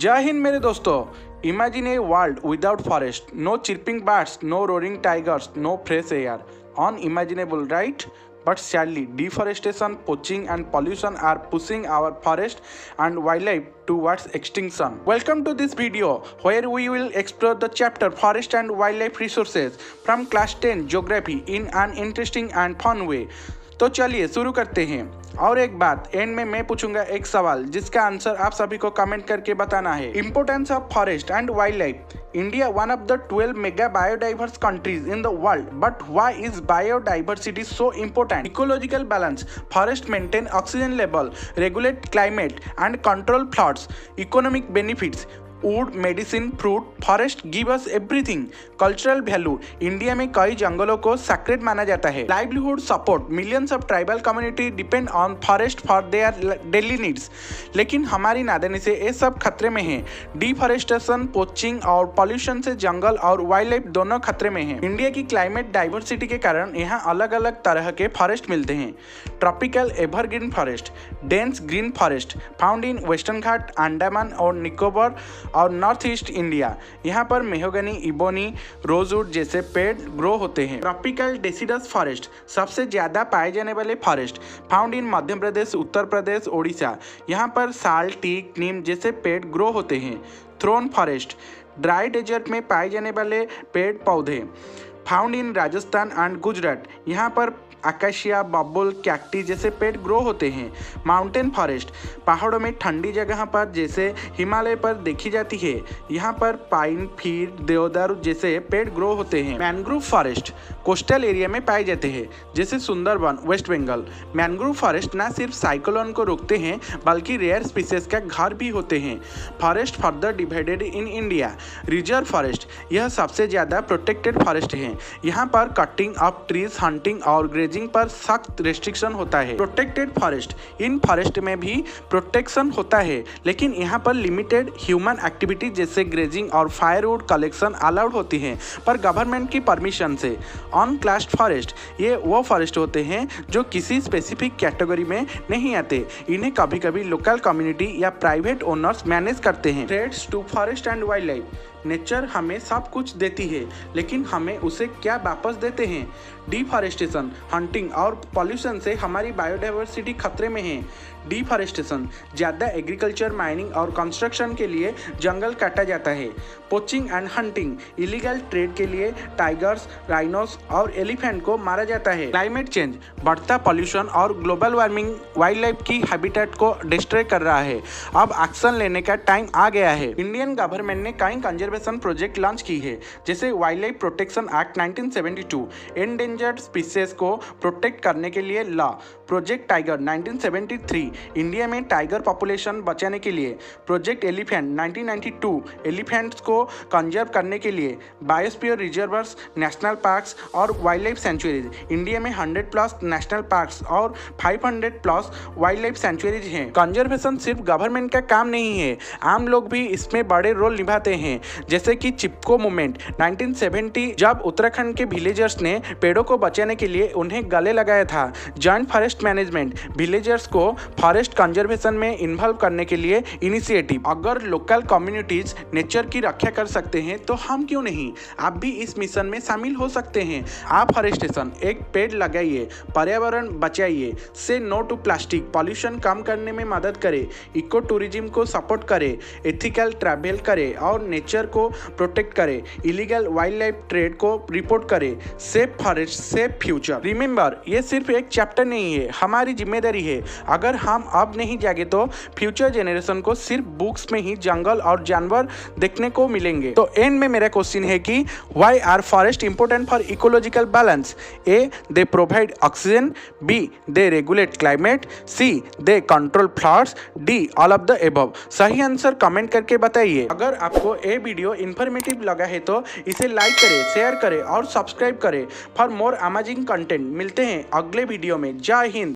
जय हिंद मेरे दोस्तों। Imagine a world without forest, no chirping birds, no roaring tigers, no fresh air. Unimaginable, right? But sadly, deforestation, poaching, and pollution are pushing our forest and wildlife towards extinction. Welcome to this video where we will explore the chapter Forest and Wildlife Resources from class 10 Geography in an interesting and fun way. तो चलिए शुरू करते हैं। और एक बात, and में मैं पूछूंगा एक सवाल जिसका आंसर आप सभी को कमेंट करके बताना है। Importance of forest and wild life. India one of the 12 mega biodiverse countries in the world, but why is biodiversity so important? Ecological balance. Forest maintain oxygen level, regulate climate, and control floods. Economic benefits. Would, medicine, fruit, forest give us everything. Cultural value. India में कई जंगलों को sacred माना जाता है. Livelihood support. Millions of tribal community depend on forest for their daily needs. लेकिन हमारी नादानी से ये सब खतरे में है. डिफॉरेस्टेशन, पोचिंग और पॉल्यूशन से जंगल और वाइल्ड लाइफ दोनों खतरे में है. इंडिया की क्लाइमेट डाइवर्सिटी के कारण यहाँ अलग अलग तरह के फॉरेस्ट मिलते हैं. Tropical evergreen forest, dense green forest found in western Ghat, Andaman और निकोबार और नॉर्थ ईस्ट इंडिया. यहाँ पर मेहोगनी, इबोनी, रोजवुड जैसे पेड़ ग्रो होते हैं. ट्रॉपिकल डेसिडस फॉरेस्ट सबसे ज्यादा पाए जाने वाले फॉरेस्ट फाउंड इन मध्य प्रदेश, उत्तर प्रदेश, ओडिशा. यहाँ पर साल, टीक, नीम जैसे पेड़ ग्रो होते हैं. थ्रोन फॉरेस्ट ड्राई डेजर्ट में पाए जाने वाले पेड़ पौधे found in Rajasthan and Gujarat. यहाँ पर अकाशिया, बबुल, कैक्टी जैसे पेड़ ग्रो होते हैं. माउंटेन फॉरेस्ट पहाड़ों में ठंडी जगह पर जैसे हिमालय पर देखी जाती है. यहाँ पर पाइन, फीर, देवदारू जैसे पेड़ ग्रो होते हैं. मैनग्रोव फॉरेस्ट कोस्टल एरिया में पाए जाते हैं जैसे Sundarban, West Bengal. Mangrove forest न सिर्फ साइक्लोन को रोकते हैं बल्कि रेयर स्पीसीज का घर भी होते हैं. Forest further divided in India. Reserve forest यह सबसे ज़्यादा प्रोटेक्टेड फॉरेस्ट है. यहाँ पर कटिंग ऑफ ट्रीज, हंटिंग और ग्रेजिंग पर सख्त रेस्ट्रिक्शन होता है. प्रोटेक्टेड फॉरेस्ट, इन फॉरेस्ट में भी प्रोटेक्शन होता है लेकिन यहाँ पर लिमिटेड ह्यूमन एक्टिविटी जैसे ग्रेजिंग और फायरवुड कलेक्शन अलाउड होती है पर गवर्नमेंट की परमिशन से. अनक्लास्ड फॉरेस्ट ये वो फॉरेस्ट होते हैं जो किसी स्पेसिफिक कैटेगरी में नहीं आते. इन्हें कभी कभी लोकल कम्युनिटी या प्राइवेट ओनर्स मैनेज करते हैं. Threats to forest and wildlife. Nature हमें सब कुछ देती है लेकिन हमें उसे क्या वापस देते हैं? डिफॉरेस्टेशन, हंटिंग और पॉल्यूशन से हमारी बायोडाइवर्सिटी खतरे में है. डिफॉरेस्टेशन ज़्यादा एग्रीकल्चर, माइनिंग और कंस्ट्रक्शन के लिए जंगल काटा जाता है. Poaching and hunting illegal trade के लिए टाइगर्स, राइनोस और एलिफेंट को मारा जाता है. क्लाइमेट चेंज, बढ़ता पॉल्यूशन और ग्लोबल वार्मिंग वाइल्ड लाइफ की हैबिटेट को डिस्ट्रॉय कर रहा है. अब एक्शन लेने का टाइम आ गया है. इंडियन गवर्नमेंट ने कई कंजर्वेशन प्रोजेक्ट लॉन्च की है जैसे wild life protection act 1972, endangered species को प्रोटेक्ट करने के लिए लॉ. प्रोजेक्ट टाइगर 1973, इंडिया में टाइगर पॉपुलेशन बचाने के लिए. प्रोजेक्ट एलिफेंट 1992, एलिफेंट्स को कंजर्व करने के लिए. बायोस्फीयर रिजर्वर्स, नेशनल पार्क्स और वाइल्ड लाइफ सेंचुरीज. इंडिया में 100+ नेशनल पार्क्स और 500+ वाइल्ड लाइफ सेंचुरीज हैं. कंजर्वेशन सिर्फ गवर्नमेंट का काम नहीं है, आम लोग भी इसमें बड़े रोल निभाते हैं जैसे कि चिपको मूवमेंट 1970, जब उत्तराखंड के विलेजर्स ने पेड़ों को बचाने के लिए उन्हें गले लगाया था. जॉइंट फॉरेस्ट मैनेजमेंट, विलेजर्स को फॉरेस्ट कंजर्वेशन में इन्वॉल्व करने के लिए इनिशिएटिव. अगर लोकल कम्युनिटीज नेचर की रक्षा कर सकते हैं तो हम क्यों नहीं? आप भी इस मिशन में शामिल हो सकते हैं. आप फॉरेस्टेशन, एक पेड़ लगाइए, पर्यावरण बचाइए. से नो टू प्लास्टिक, पॉल्यूशन कम करने में मदद करें. इको टूरिज्म को सपोर्ट करें. एथिकल ट्रैवल करें और नेचर को प्रोटेक्ट करें. इलीगल वाइल्ड लाइफ ट्रेड को रिपोर्ट करें. Safe forest, safe future. Remember, ये सिर्फ एक चैप्टर नहीं है, हमारी जिम्मेदारी है. अगर हम अब नहीं जागे तो फ्यूचर जनरेशन को सिर्फ बुक्स में ही जंगल और जानवर देखने को मिलेंगे. तो एंड में मेरा क्वेश्चन है कि why are forest important for ecological balance? A, they provide oxygen. B, they regulate climate. C, they control floods. D, all of the above. सही आंसर कमेंट करके बताइए. अगर आपको ये वीडियो इन्फॉर्मेटिव लगा है तो इसे लाइक करें, शेयर करें और सब्सक्राइब करें फॉर मोर अमेजिंग कंटेंट. मिलते हैं अगले वीडियो में. जय हिंद.